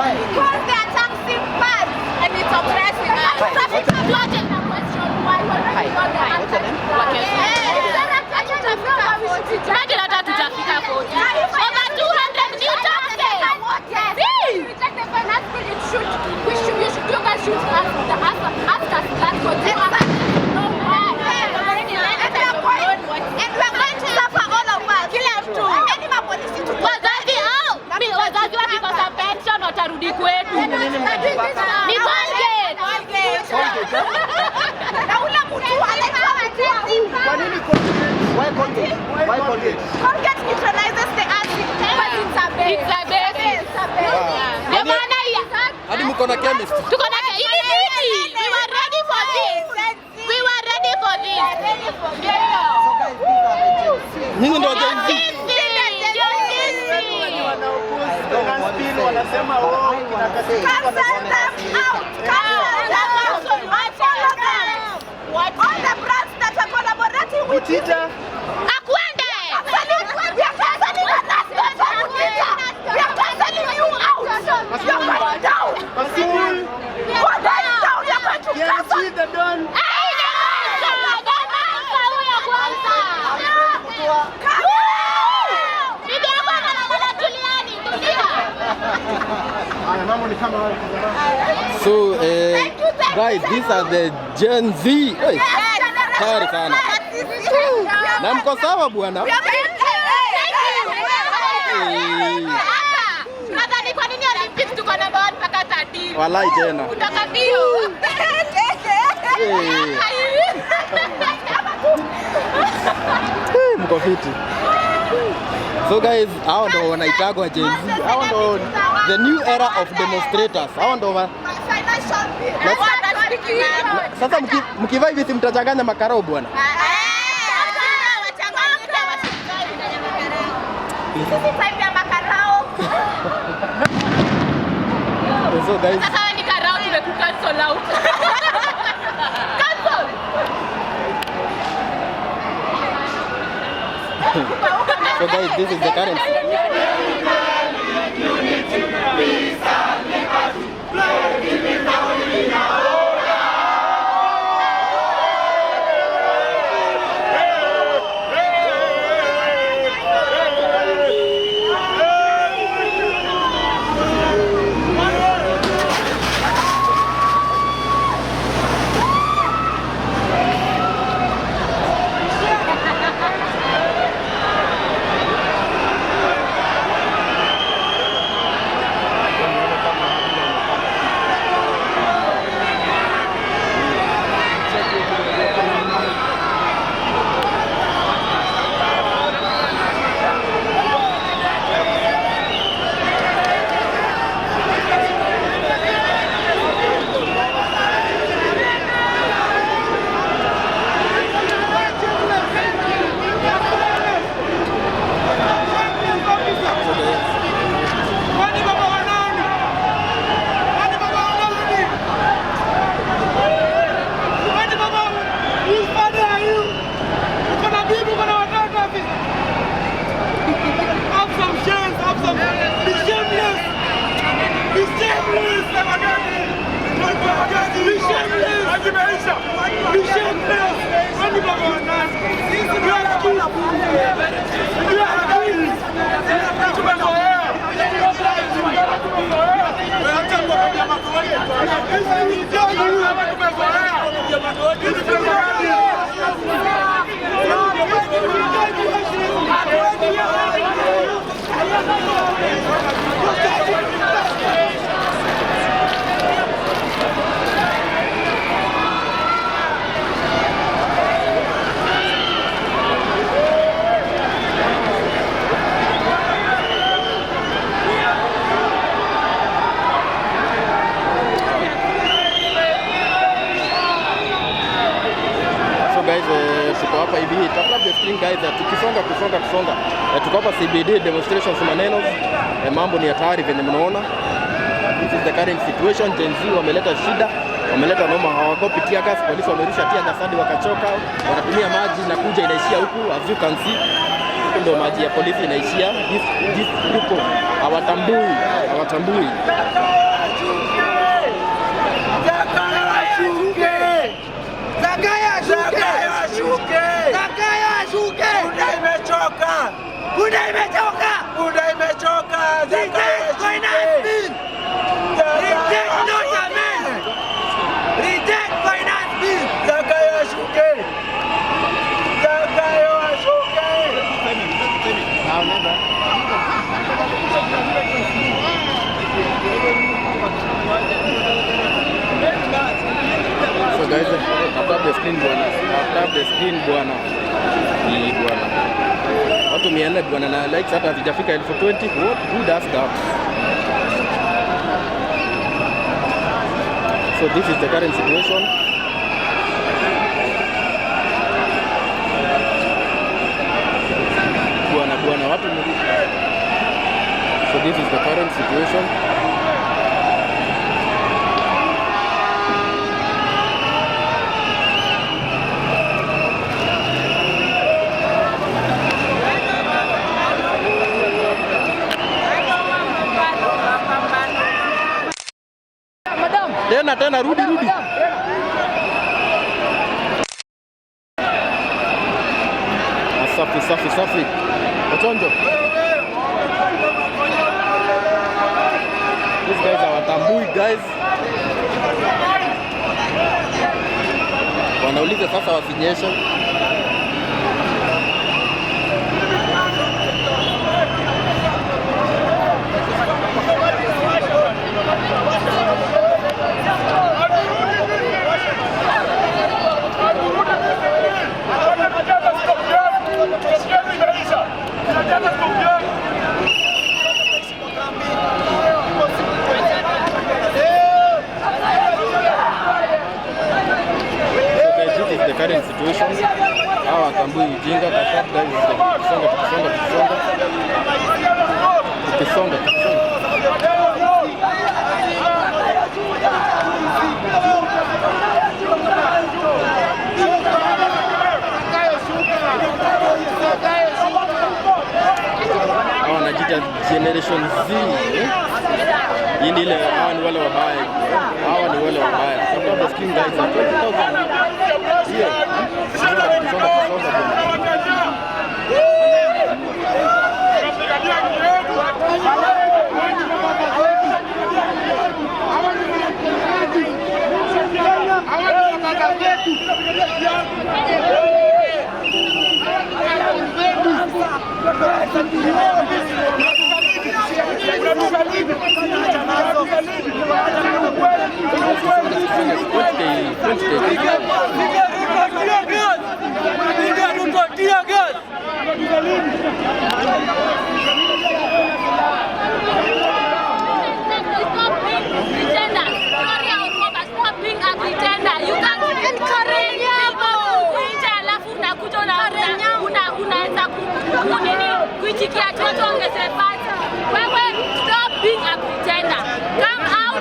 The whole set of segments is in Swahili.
Because they are taxing fast and it's oppressing us. Traffic question why we're not Imagine hata tujafika 40. Over 200 new taxes. We take the finance bill, you should you guys should ask us that question. No way. And we are going to suffer all of us. Kila mtu. Any mapolisi to Wazazi hao. Wazazi wakikosa pension watarudi kwetu. Ni Colgate. Na ule mtu alikuwa Kwa nini Colgate? Why Colgate? Why Colgate? Colgate neutralizes the acid, but it's a base. It's a base. Ndio maana hadi mko na chemist. tuko na we were ready for this. We were ready for this. Nyinyi ndio Gen Z. Wanasema wao all the brands that are collaborating with Tita. Akwende. We are canceling you out. You are going down. Masul. You are going down. You are going to cancel. The Don. So guys, these are the Gen Z. Tayari sana. Na mko sawa bwana? Nadhani kwa nini Olympics tuko na bawani mpaka 13? Walai tena. Utaka ndio. Mko fiti. So guys, hao ndo wanaitagwa Gen Z. Hao ndo the new era of demonstrators. Hao ndo sasa mkivaa hivi si mtachanganya makarao bwana. So guys, sasa ni karao tumekucancel out. Cancel. so guys, this is the current tuko hapa hivi the screen guys, tukisonga tuko hapa CBD demonstrations maneno, mambo ni hatari venye mnaona. This is the current situation. Gen Z wameleta shida, wameleta noma, hawakopi tear gas, polisi wamerusha tear gas hadi wakachoka, wanatumia maji na kuja inaishia huku as you can see. Hapo ndio maji ya polisi inaishia. This people hawatambui. Bunda imechoka. Reject finance bill. Reject notamen. Reject finance bill. Zakayo ashuke. So guys, after the screen bwana. Hii bwana. Watu 400 bwana na likes hata hazijafika 20,000. Who does that? So this is the current situation. Bwana watu. So this is the current situation. Tena rudi. Safi. Ochonjo. These guys are watambui guys. Wanauliza sasa wasinyeshe. The current situation. Hawa watambui ujinga tukisonga. Hawa wanajiita Generation Z. Hii ni ile, hawa ni wale wabaya. Support the screen guys. 20,000.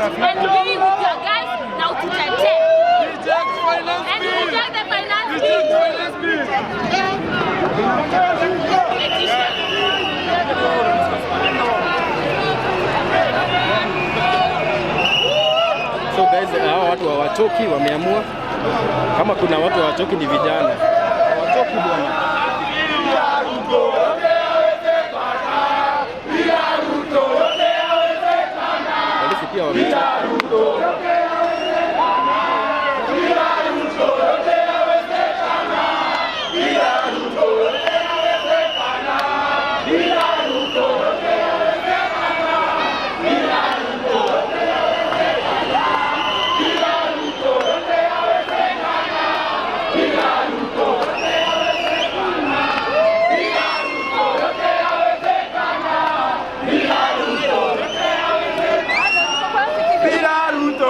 And be with your guys now to protect. And reject the finance bill. So guys, hawa watu hawachoki, wameamua. Kama kuna watu hawachoki ni vijana. Hawachoki bwana. Pia wamechoka. Ruto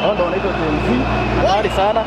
Hao ndio wanaitwa Gen Z. Hatari sana.